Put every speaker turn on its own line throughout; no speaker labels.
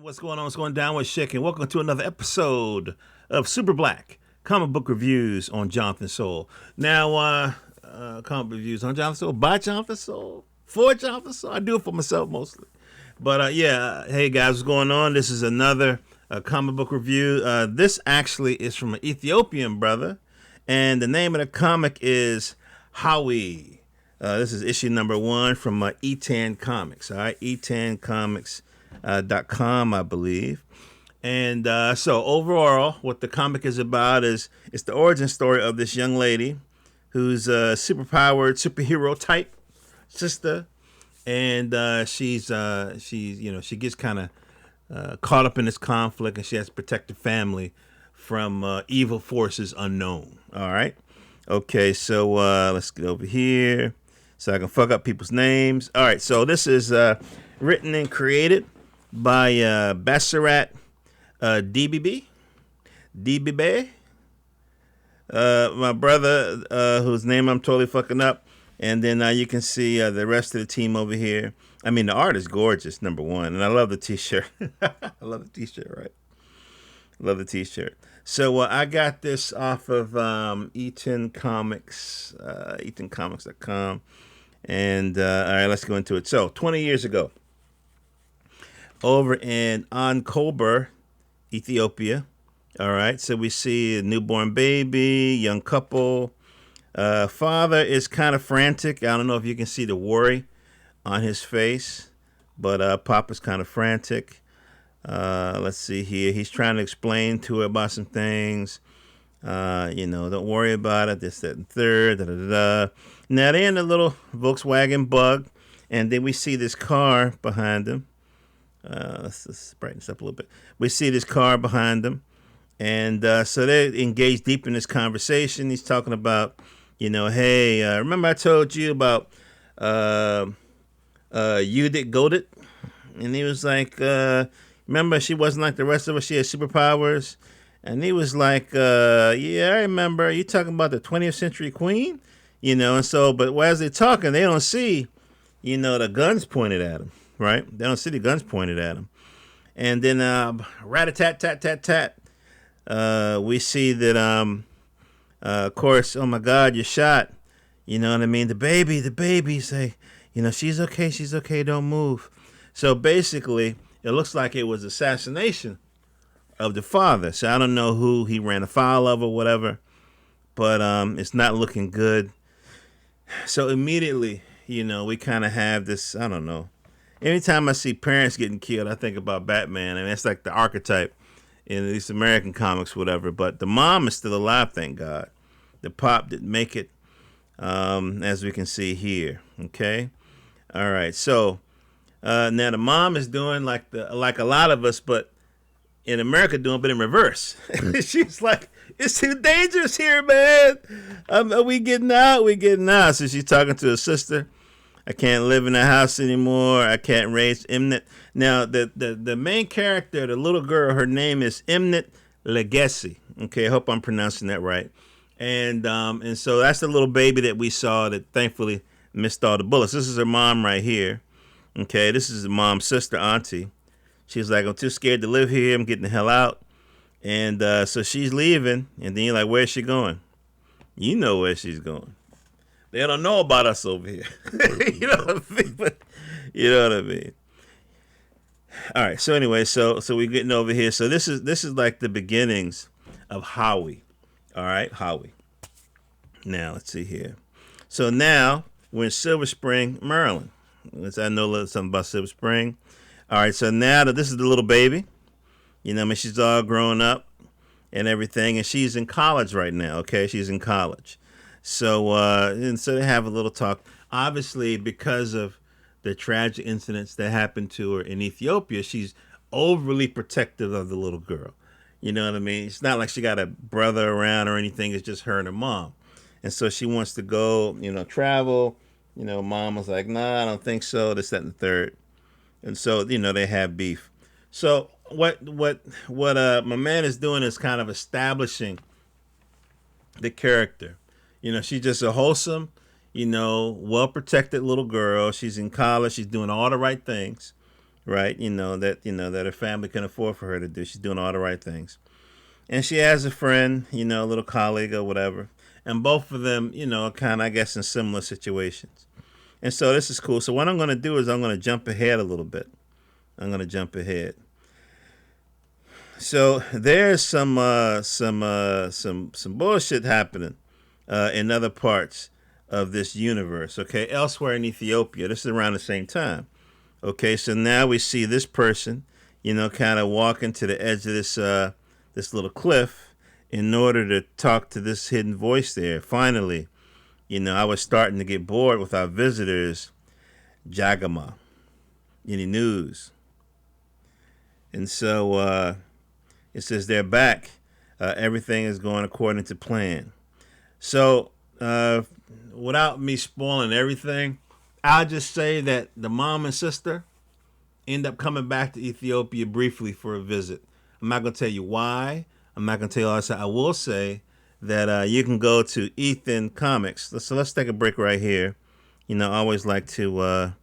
What's going on? What's going down? What's shaking? Welcome to another episode of Super Black Comic Book Reviews on Jonathan Soul. Now, comic book reviews on Jonathan Soul, by Jonathan Soul, for Jonathan Soul. I do it for myself mostly. But hey guys, what's going on? This is another comic book review. This actually is from an Ethiopian brother, and the name of the comic is Hawi. This is issue number 1 from E10 Comics. All right, E10 Comics. .com, I believe. And so overall, what the comic is about is it's the origin story of this young lady who's a superpowered superhero type sister, and she gets kind of caught up in this conflict, and she has to protect her family from evil forces unknown. All right, okay, so let's get over here so I can fuck up people's names. All right, so this is written and created by Beserat Debebe. My brother, whose name I'm totally fucking up. And then you can see the rest of the team over here. I mean, the art is gorgeous, number one. And I love the t-shirt. I love the t-shirt, right? Love the t-shirt. So I got this off of E10 Comics, etoncomics.com. And all right, let's go into it. So 20 years ago, over in Ankober, Ethiopia. All right, so we see a newborn baby, young couple. Father is kind of frantic. I don't know if you can see the worry on his face, but Papa's kind of frantic. Let's see here. He's trying to explain to her about some things. Don't worry about it, this, that, and third. Da, da, da, da. Now they're in a little Volkswagen Bug, and then we see this car behind them. Let's brighten this up a little bit. We see this car behind them, and so they're engaged deep in this conversation. He's talking about, hey, remember I told you about Judith Godet? And he was like, remember she wasn't like the rest of us, she had superpowers? And he was like, yeah, I remember. You talking about the 20th century queen? And so, but as they're talking, they don't see, the guns pointed at them. Right? They don't see the guns pointed at them. And then rat-a-tat-tat-tat-tat. We see that, of course, oh my God, you're shot. You know what I mean? The baby say, she's okay, don't move. So basically, it looks like it was assassination of the father. So I don't know who he ran afoul of or whatever, but it's not looking good. So immediately, we kind of have this, I don't know. Anytime I see parents getting killed, I think about Batman. I mean, it's like the archetype in these American comics, whatever. But the mom is still alive, thank God. The pop didn't make it, as we can see here. Okay, all right. So now the mom is doing like a lot of us, but in America doing, but in reverse. She's like, it's too dangerous here, man. Are we getting out? We getting out. So she's talking to her sister. I can't live in the house anymore. I can't raise Imnet. Now, the main character, the little girl, her name is Imnet Legacy. Okay, I hope I'm pronouncing that right. And so that's the little baby that we saw that thankfully missed all the bullets. This is her mom right here. Okay, this is the mom's sister, auntie. She's like, I'm too scared to live here. I'm getting the hell out. And so she's leaving. And then you're like, where's she going? You know where she's going. They don't know about us over here. You know what I mean? But you know what I mean. All right. So anyway, so we're getting over here. So this is like the beginnings of Hawi. All right, Hawi. Now let's see here. So now we're in Silver Spring, Maryland. I know a little something about Silver Spring. All right. So now that this is the little baby, she's all grown up and everything, and she's in college right now. Okay, she's in college. So and so they have a little talk. Obviously, because of the tragic incidents that happened to her in Ethiopia, she's overly protective of the little girl. You know what I mean? It's not like she got a brother around or anything. It's just her and her mom. And so she wants to go, travel. Mom was like, nah, I don't think so. This, that, and the third. And so, they have beef. So what my man is doing is kind of establishing the character. She's just a wholesome, well-protected little girl. She's in college. She's doing all the right things. right? That her family can afford for her to do. She's doing all the right things. And she has a friend, a little colleague or whatever. And both of them, are kind of, I guess, in similar situations. And so this is cool. So what I'm going to do is I'm going to jump ahead a little bit. I'm going to jump ahead. So there's some bullshit happening in other parts of this universe. Okay, elsewhere in Ethiopia. This is around the same time. Okay, so now we see this person, kind of walking to the edge of this little cliff in order to talk to this hidden voice there. Finally, I was starting to get bored with our visitors. Jagama, any news? And so it says they're back. Everything is going according to plan. So without me spoiling everything, I'll just say that the mom and sister end up coming back to Ethiopia briefly for a visit. I'm not going to tell you why. I'm not going to tell you all this. I will say that you can go to Ethan Comics. So let's take a break right here. I always like to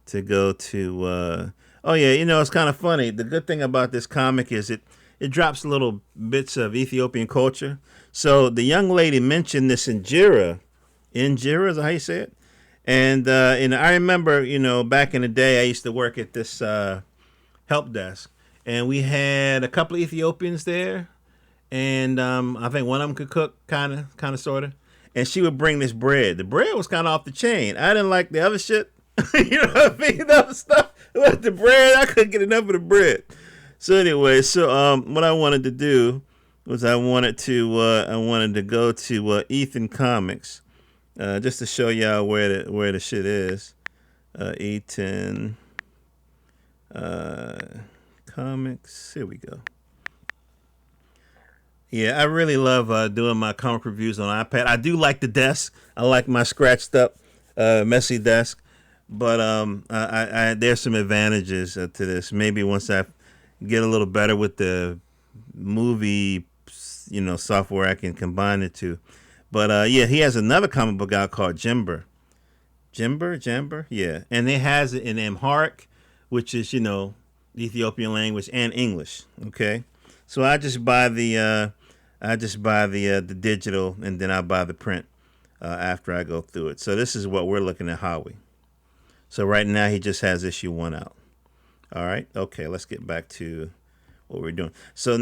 go to. Oh yeah, it's kind of funny. The good thing about this comic is it drops little bits of Ethiopian culture. So the young lady mentioned this Injera. Injera is that how you say it? And I remember, back in the day, I used to work at this help desk, and we had a couple of Ethiopians there, and I think one of them could cook, kind of, sort of. And she would bring this bread. The bread was kind of off the chain. I didn't like the other shit. You know what I mean? The other stuff. But the bread, I couldn't get enough of the bread. So anyway, what I wanted to do was I wanted to go to Ethan Comics, just to show y'all where the shit is. Ethan Comics. Here we go. Yeah, I really love doing my comic reviews on iPad. I do like the desk. I like my scratched up, messy desk. But I there's some advantages to this. Maybe once I get a little better with the movie, software, I can combine the two. But yeah, he has another comic book out called Jimbo. Jimbo, yeah, and it has it in Amharic, which is the Ethiopian language, and English. Okay, so I just buy the the digital, and then I buy the print after I go through it. So this is what we're looking at, Hawi. So right now he just has issue 1 out. All right, okay, let's get back to what we're doing. So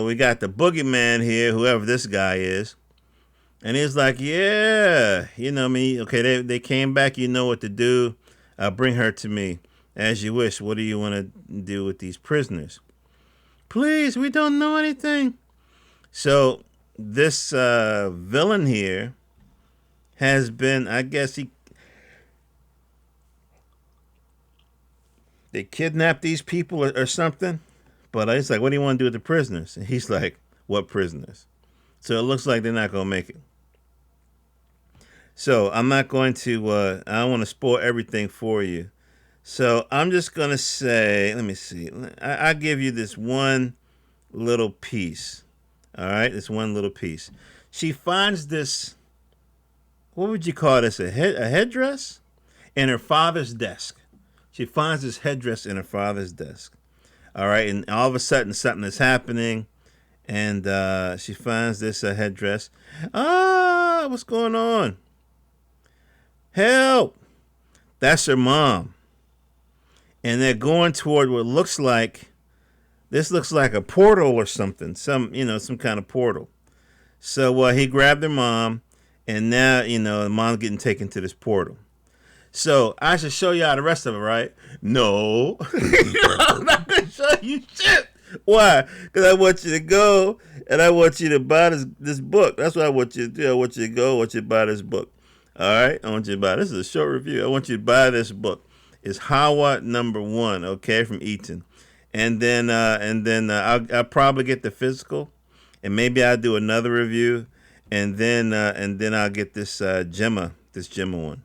we got the boogeyman here, whoever this guy is. And he's like, yeah, me. Okay, they came back. You know what to do. Bring her to me as you wish. What do you want to do with these prisoners? Please, we don't know anything. So this villain here has been, I guess they kidnapped these people or something. But it's like, what do you want to do with the prisoners? And he's like, what prisoners? So it looks like they're not going to make it. So I'm not going to, I don't want to spoil everything for you. So I'm just going to say, let me see. I'll give you this one little piece. All right, this one little piece. She finds this, what would you call this, a headdress? In her father's desk. She finds this headdress in her father's desk. All right, and all of a sudden something is happening. And she finds this headdress. What's going on? Help! That's her mom. And they're going toward what looks like a portal or something. Some kind of portal. So he grabbed her mom, and now, the mom's getting taken to this portal. So I should show y'all the rest of it, right? No. I'm not going to show you shit. Why? Because I want you to go and I want you to buy this book. That's what I want you to do. I want you to go. I want you to buy this book. All right? I want you to buy. This is a short review. I want you to buy this book. It's Hawa #1, okay, from Eaton. And then I'll probably get the physical, and maybe I'll do another review, and then I'll get this Jimbo one.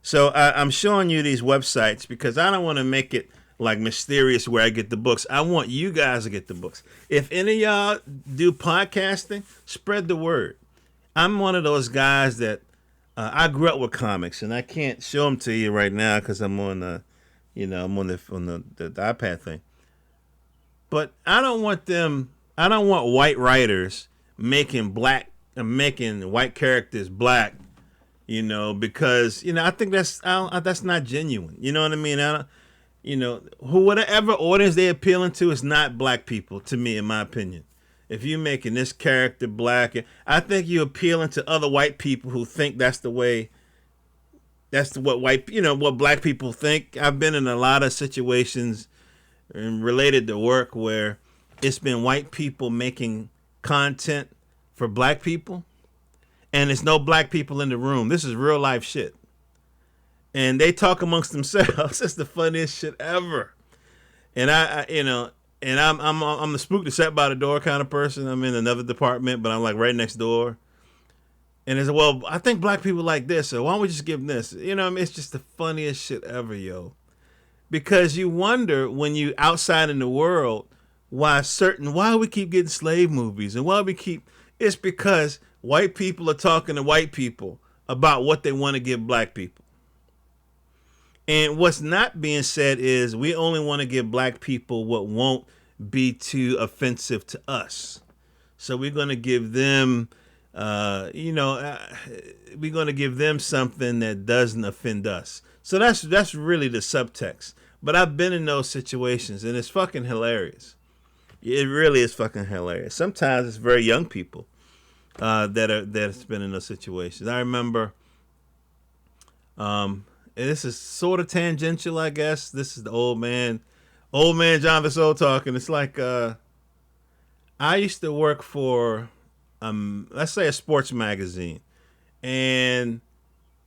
So I'm showing you these websites because I don't want to make it like mysterious where I get the books. I want you guys to get the books. If any of y'all do podcasting, spread the word. I'm one of those guys that I grew up with comics, and I can't show them to you right now because I'm on I'm on the iPad thing. But I don't want them. I don't want white writers making white characters black. Because I think that's not genuine. You know what I mean? Whatever audience they appealing to is not black people, to me, in my opinion. If you're making this character black, I think you're appealing to other white people who think that's the way. What black people think. I've been in a lot of situations related to work where it's been white people making content for black people, and there's no black people in the room. This is real life shit. And they talk amongst themselves. It's the funniest shit ever. And I'm the spook that sat by the door kind of person. I'm in another department, but I'm like right next door. And it's, well, I think black people like this, so why don't we just give them this? It's just the funniest shit ever, yo. Because you wonder when you outside in the world why we keep getting slave movies and it's because white people are talking to white people about what they want to give black people. And what's not being said is we only want to give black people what won't be too offensive to us. So we're going to give them, we're going to give them something that doesn't offend us. So that's really the subtext. But I've been in those situations, and it's fucking hilarious. It really is fucking hilarious. Sometimes it's very young people that's been in those situations. I remember, and this is sort of tangential, I guess. This is the old man John Vassell talking. It's like I used to work for, let's say, a sports magazine, and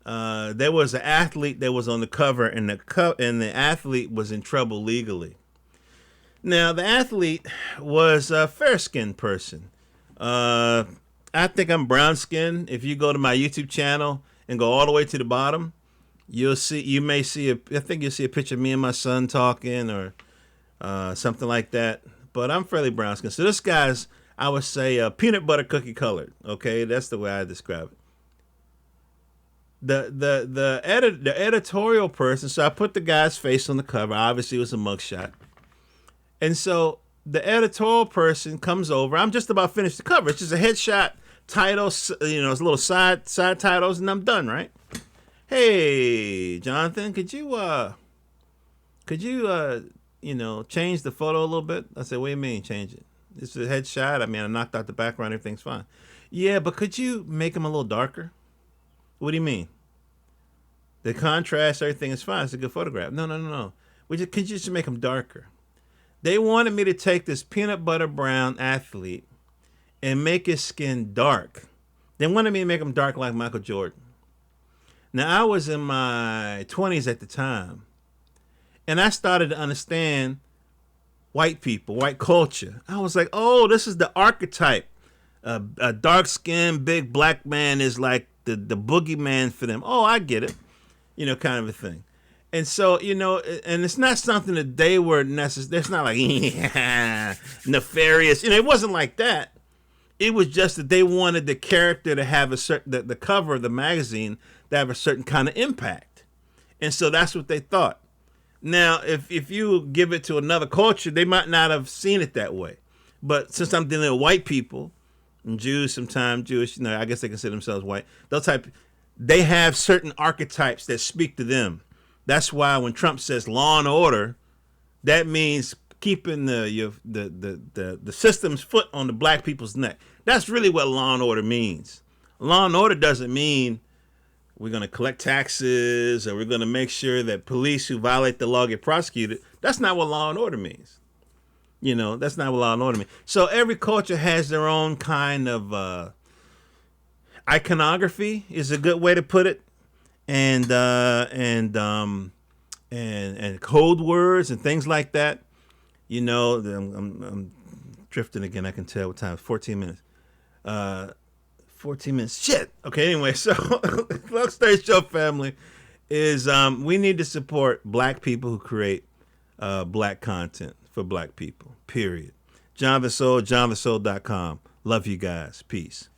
there was an athlete that was on the cover, and the athlete was in trouble legally. Now, the athlete was a fair-skinned person. I think I'm brown-skinned. If you go to my YouTube channel and go all the way to the bottom, I think you'll see a picture of me and my son talking or something like that. But I'm fairly brown-skinned. So this guy's, I would say, peanut butter cookie colored. Okay, that's the way I describe it. The editorial person, so I put the guy's face on the cover. Obviously, it was a mugshot. And so the editorial person comes over. I'm just about finished the cover. It's just a headshot, titles, it's a little side titles, and I'm done, right? Hey, Jonathan, could you change the photo a little bit? I said, what do you mean change it? It's a headshot. I mean, I knocked out the background. Everything's fine. Yeah, but could you make him a little darker? What do you mean? The contrast, everything is fine. It's a good photograph. No. Could you just make him darker? They wanted me to take this peanut butter brown athlete and make his skin dark. They wanted me to make him dark like Michael Jordan. Now, I was in my 20s at the time, and I started to understand white people, white culture. I was like, oh, this is the archetype. A dark-skinned, big black man is like the boogeyman for them. Oh, I get it. Kind of a thing. And so, and it's not something that they were necessary. It's not like nefarious. It wasn't like that. It was just that they wanted the character to have a certain, the cover of the magazine to have a certain kind of impact. And so that's what they thought. Now, if you give it to another culture, they might not have seen it that way. But since I'm dealing with white people, and Jews, sometimes Jewish, I guess they consider themselves white. They have certain archetypes that speak to them. That's why when Trump says law and order, that means keeping the system's foot on the black people's neck. That's really what law and order means. Law and order doesn't mean we're going to collect taxes or we're going to make sure that police who violate the law get prosecuted. That's not what law and order means. That's not what law and order means. So every culture has their own kind of iconography is a good way to put it. And code words and things like that. I'm drifting again. I can tell what time. 14 minutes. 14 minutes. Shit. Okay. Anyway, so long story short, family, is we need to support black people who create black content for black people. Period. John Vassell, johnvassell.com. Love you guys. Peace.